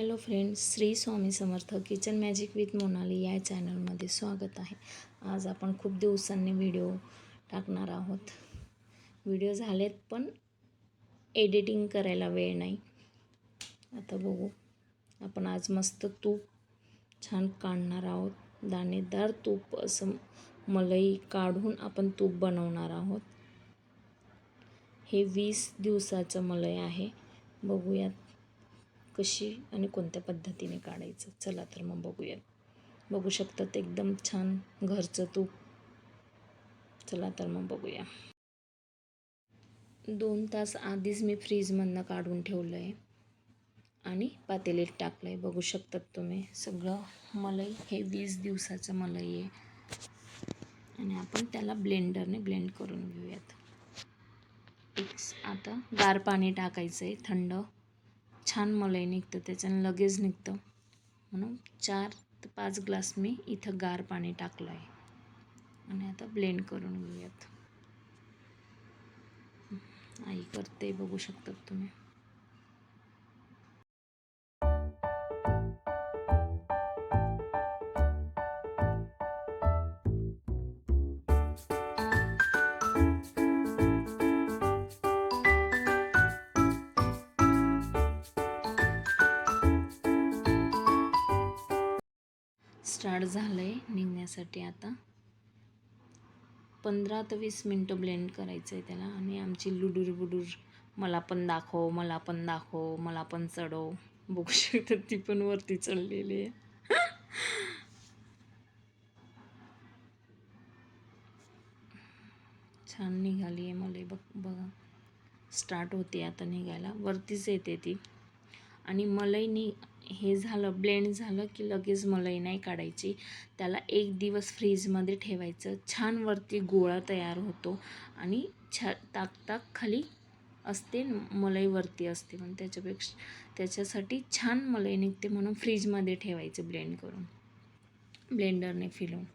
Hello friends, Shri Swami Samarth kitchen magic with Monali या चॅनलमध्ये स्वागत आहे. आज आपण खूप दिवसांनी व्हिडिओ टाकणार आहोत. व्हिडिओ झालेत पण एडिटिंग करायला वेळ नाही. आता बघू, आपण आज मस्त तूप छान काढणार आहोत. दाणेदार तूप असं मलई काढून आपण तूप बनवणार आहोत. हे 20 दिवसाचं मलई आहे. बघूयात कशी आणि कोणत्या पद्धतीने काढायचं. चला तर मग बघूयात. बघू शकतात एकदम छान घरचं तूप. चला तर मग बघूया. 2 तास आधीच मी फ्रीजमधनं काढून ठेवलं आहे आणि पातेलीत टाकलं आहे. बघू शकतात तुम्ही सगळं मलई. हे 20 दिवसाचं मलई आहे आणि आपण त्याला ब्लेंडरने ब्लेंड करून घेऊयात. आता गार पाणी टाकायचं आहे. थंड छान मलई निघतं, त्याच्यानं लगेच निघतं. म्हणून 4 ते 5 ग्लास मी इथं गार पाणी टाकलं आहे आणि आता ब्लेंड करून घेऊयात. आई करते, बघू शकतात तुम्ही. स्टार्ट झालंय निघण्यासाठी. आता 15 ते 20 मिनटं ब्लेंड करायचं आहे त्याला. आणि आमची लुडूर बुडूर मला पण दाखव, मला पण दाखव, मला पण चढव. बघू शकतात ती पण वरती चढलेली आहे. छान निघाली आहे मलई. बघा स्टार्ट होते आता निघायला. वरतीच येते ती. आणि मलई हे झालं, ब्लेंड झालं की लगेच मलई नाही काढायची. त्याला 1 दिवस फ्रीजमध्ये ठेवायचं. छान वरती गोळा तयार होतो आणि ताक खाली असते, मलई वरती असते. पण त्याच्यासाठी छान मलई निघते म्हणून फ्रीजमध्ये ठेवायचं ब्लेंड करून, ब्लेंडरने फिरवून.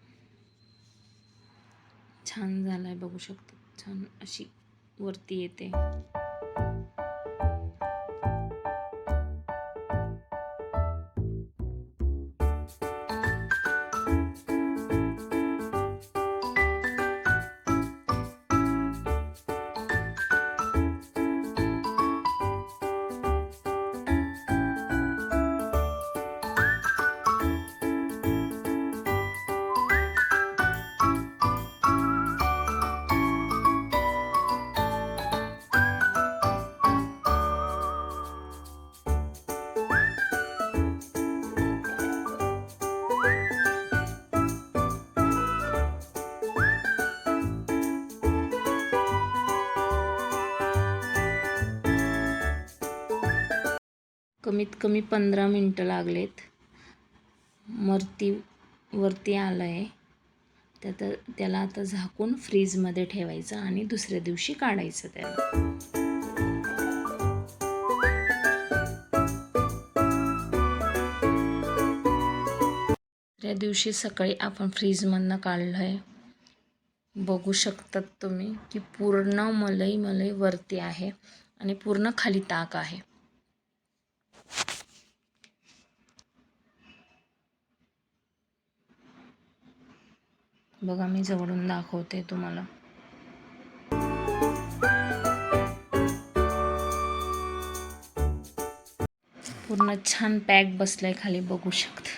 छान झालं आहे, बघू शकतो. छान अशी वरती येते. कमीत कमी 15 मिनटं लागलेत. वरती आलं आहे. त्याला आता झाकून फ्रीजमध्ये ठेवायचं आणि दुसऱ्या दिवशी काढायचं त्याला. त्या दिवशी सकाळी आपण फ्रीजमधनं काढलं आहे. बघू शकतात तुम्ही की पूर्ण मलई वरती आहे आणि पूर्ण खाली ताक आहे. बघा, मी जवळून दाखवते तुम्हाला. पूर्ण छान पॅक बसलाय खाली, बघू शकता.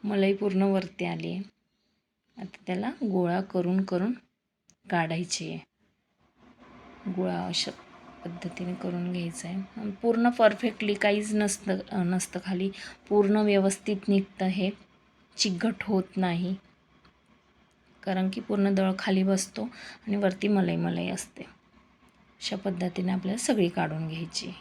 मलई पूर्ण वरती आली आहे. आता त्याला गोळा करून काढायची आहे. गोळा अशा पद्धतीने करून घ्यायचा आहे. पूर्ण परफेक्टली काहीच नसतं खाली. पूर्ण व्यवस्थित निघतं हे. चिकट होत नाही, कारण की पूर्ण दळ खाली बसतो आणि वरती मलई असते. अशा पद्धतीने आपल्याला सगळी काढून घ्यायची.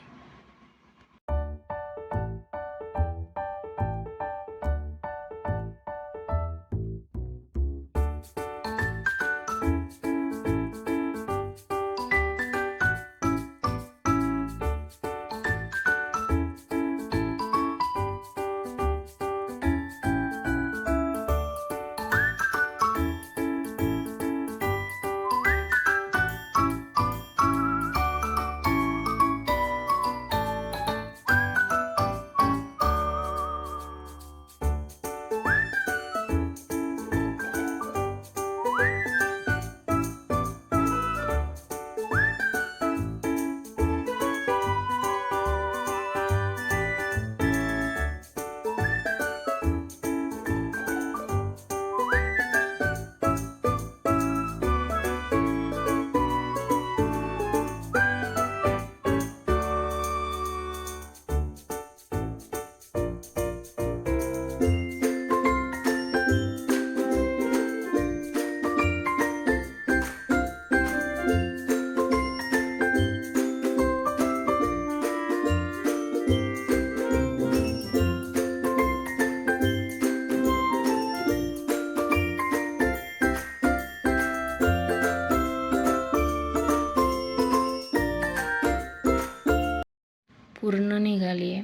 पूर्ण निघाली आहे.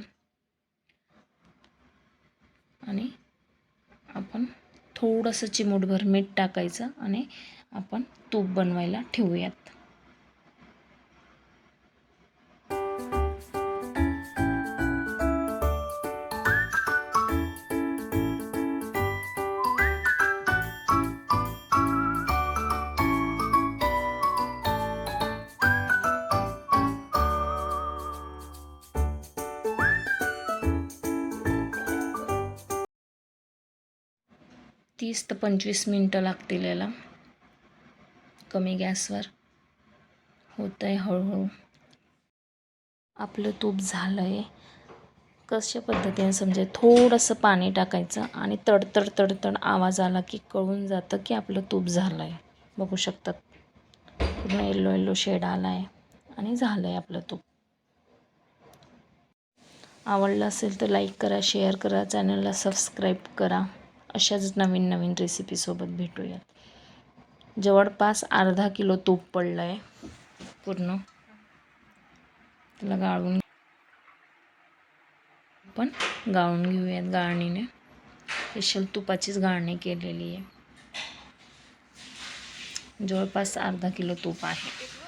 आणि आपण थोडंसं चिमूटभर मीठ टाकायचं आणि आपण तूप बनवायला ठेवूयात. तीस ते 25 मिनटं लागतील याला. कमी गॅसवर होतं आहे हळूहळू. आपलं तूप झालं आहे. कशा पद्धतीने समजेल, थोडंसं पाणी टाकायचं आणि तडतड तडतड आवाज आला की कळून जातं की आपलं तूप झालं आहे. बघू शकतात, पूर्ण येल्लो येल्लो शेड आला आहे आणि झालं आहे आपलं तूप. आवडलं असेल तर लाईक करा, शेअर करा, चॅनलला सबस्क्राईब करा. अशाच नवीन नवीन रेसिपीसोबत भेटूयात. जवळपास अर्धा किलो तूप पडलं आहे पूर्ण. त्याला गाळून पण गाळून घेऊयात गाळणीने. स्पेशल तुपाचीच गाळणी केलेली आहे. जवळपास अर्धा किलो तूप आहे.